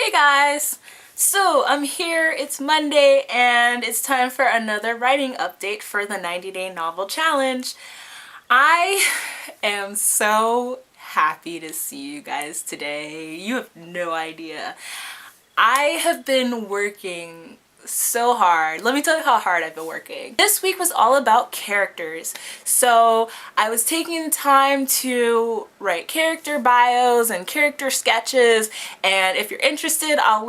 Hey guys! So I'm here, it's Monday, and it's time for another writing update for the 90-day novel challenge. I am so happy to see you guys today. You have no idea. I have been working so hard. Let me tell you how hard I've been working. This week was all about characters. So I was taking the time to write character bios and character sketches, and if you're interested, I'll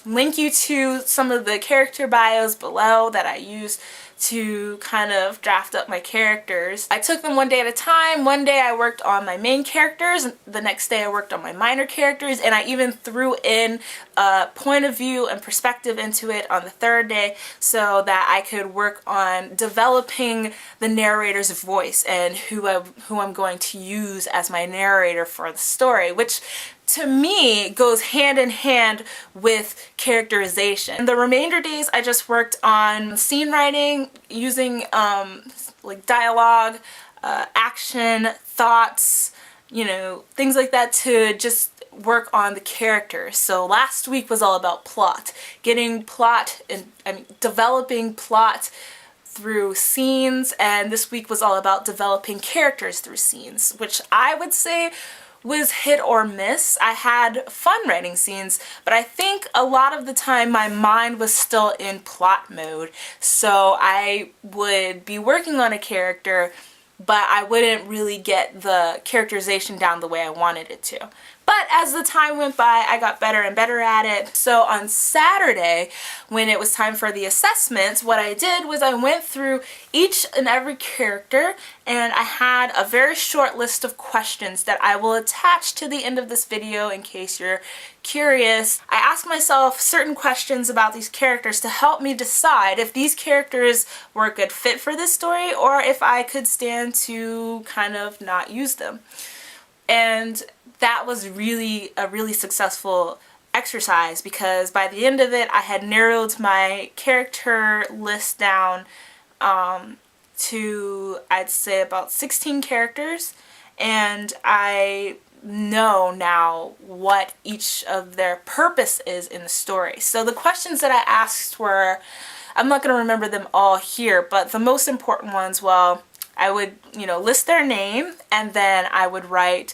link you to some of the character bios below that I use to kind of draft up my characters. I took them one day at a time. One day I worked on my main characters, the next day I worked on my minor characters, and I even threw in a point of view and perspective into it on the third day so that I could work on developing the narrator's voice and who I'm going to use as my narrator for the story, which to me goes hand in hand with characterization. The remainder days I just worked on scene writing using like dialogue, action, thoughts, things like that to just work on the characters. So last week was all about plot, getting plot and developing plot through scenes, and this week was all about developing characters through scenes, which I would say was hit or miss. I had fun writing scenes, but I think a lot of the time my mind was still in plot mode. So I would be working on a character, but I wouldn't really get the characterization down the way I wanted it to. But as the time went by, I got better and better at it. So on Saturday, when it was time for the assessments, what I did was I went through each and every character, and I had a very short list of questions that I will attach to the end of this video in case you're curious. I asked myself certain questions about these characters to help me decide if these characters were a good fit for this story or if I could stand to kind of not use them. And that was really a really successful exercise because by the end of it I had narrowed my character list down to, I'd say, about 16 characters, and I know now what each of their purpose is in the story. So the questions that I asked were, I'm not going to remember them all here, but the most important ones, well, I would, list their name, and then I would write,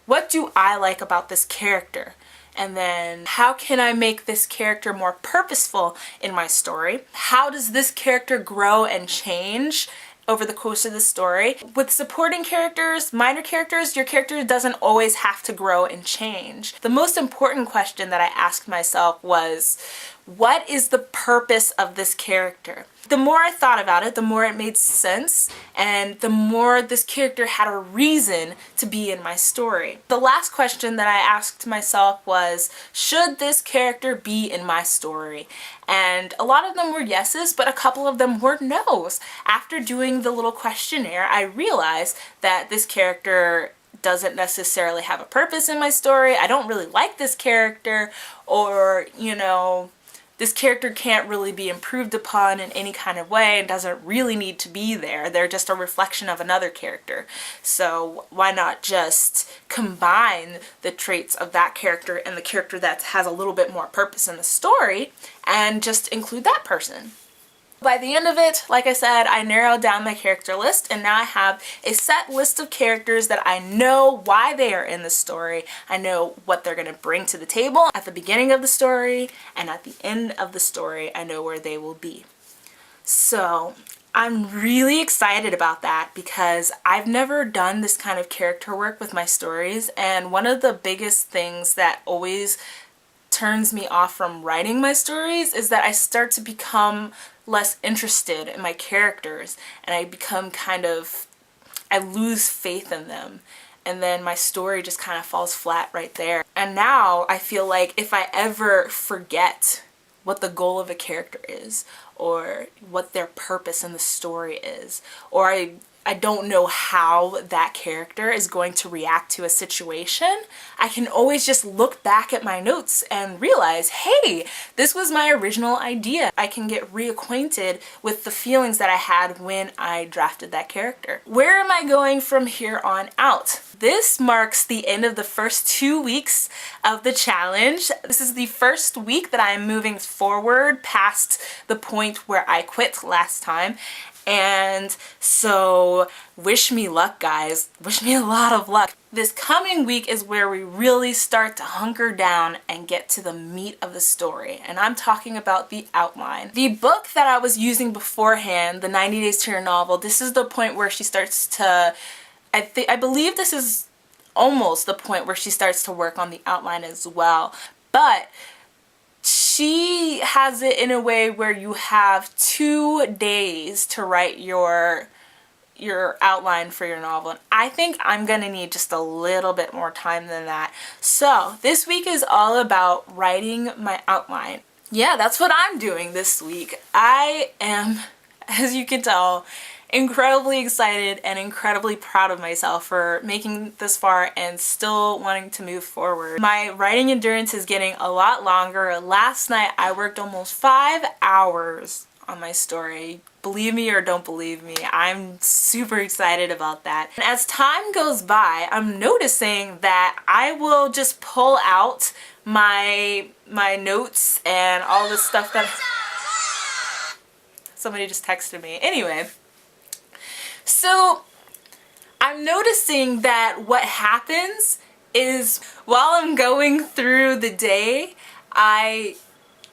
what do I like about this character? And then how can I make this character more purposeful in my story? How does this character grow and change over the course of the story? With supporting characters, minor characters, your character doesn't always have to grow and change. The most important question that I asked myself was, what is the purpose of this character? The more I thought about it, the more it made sense, and the more this character had a reason to be in my story. The last question that I asked myself was, should this character be in my story? And a lot of them were yeses, but a couple of them were nos. After doing the little questionnaire, I realized that this character doesn't necessarily have a purpose in my story. I don't really like this character, or, this character can't really be improved upon in any kind of way and doesn't really need to be there. They're just a reflection of another character. So why not just combine the traits of that character and the character that has a little bit more purpose in the story and just include that person? By the end of it, like I said, I narrowed down my character list, and now I have a set list of characters that I know why they are in the story. I know what they're going to bring to the table at the beginning of the story, and at the end of the story, I know where they will be. So I'm really excited about that because I've never done this kind of character work with my stories, and one of the biggest things that always turns me off from writing my stories is that I start to become less interested in my characters, and I lose faith in them, and then my story just kind of falls flat right there. And now I feel like if I ever forget what the goal of a character is, or what their purpose in the story is, or I I don't know how that character is going to react to a situation, I can always just look back at my notes and realize, hey, this was my original idea. I can get reacquainted with the feelings that I had when I drafted that character. Where am I going from here on out? This marks the end of the first 2 weeks of the challenge. This is the first week that I'm moving forward past the point where I quit last time. And so wish me luck, guys. Wish me a lot of luck. This coming week is where we really start to hunker down and get to the meat of the story. And I'm talking about the outline. The book that I was using beforehand, the 90 Days to Your Novel, this is the point where she starts to, I believe this is almost the point where she starts to work on the outline as well. But she has it in a way where you have 2 days to write your outline for your novel. And I think I'm gonna need just a little bit more time than that. So this week is all about writing my outline. Yeah, that's what I'm doing this week. I am, as you can tell, incredibly excited and incredibly proud of myself for making this far and still wanting to move forward. My writing endurance is getting a lot longer. Last night I worked almost 5 hours on my story. Believe me or don't believe me, I'm super excited about that. And as time goes by, I'm noticing that I will just pull out my notes and all the stuff that... Somebody just texted me. Anyway. So I'm noticing that what happens is while I'm going through the day, I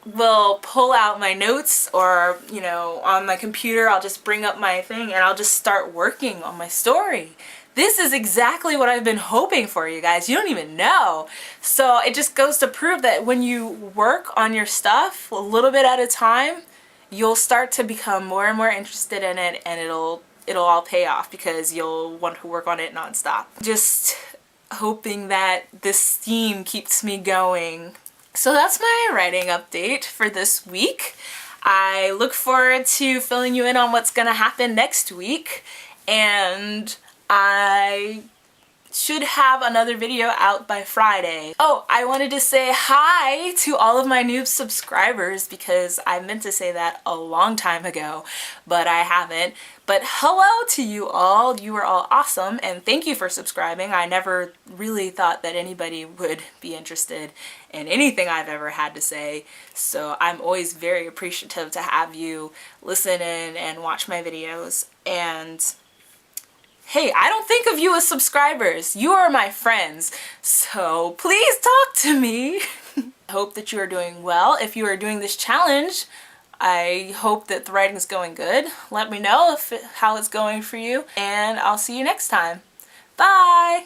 will pull out my notes, or, you know, on my computer I'll just bring up my thing and I'll just start working on my story. This is exactly what I've been hoping for, you guys. You don't even know. So it just goes to prove that when you work on your stuff a little bit at a time, you'll start to become more and more interested in it, and it'll all pay off because you'll want to work on it nonstop. Just hoping that this theme keeps me going. So that's my writing update for this week. I look forward to filling you in on what's gonna happen next week, and I should have another video out by Friday. Oh, I wanted to say hi to all of my new subscribers because I meant to say that a long time ago, but I haven't. But hello to you all. You are all awesome, and thank you for subscribing. I never really thought that anybody would be interested in anything I've ever had to say, so I'm always very appreciative to have you listen in and watch my videos. And hey, I don't think of you as subscribers. You are my friends, so please talk to me. I hope that you are doing well. If you are doing this challenge, I hope that the writing is going good. Let me know how it's going for you, and I'll see you next time. Bye!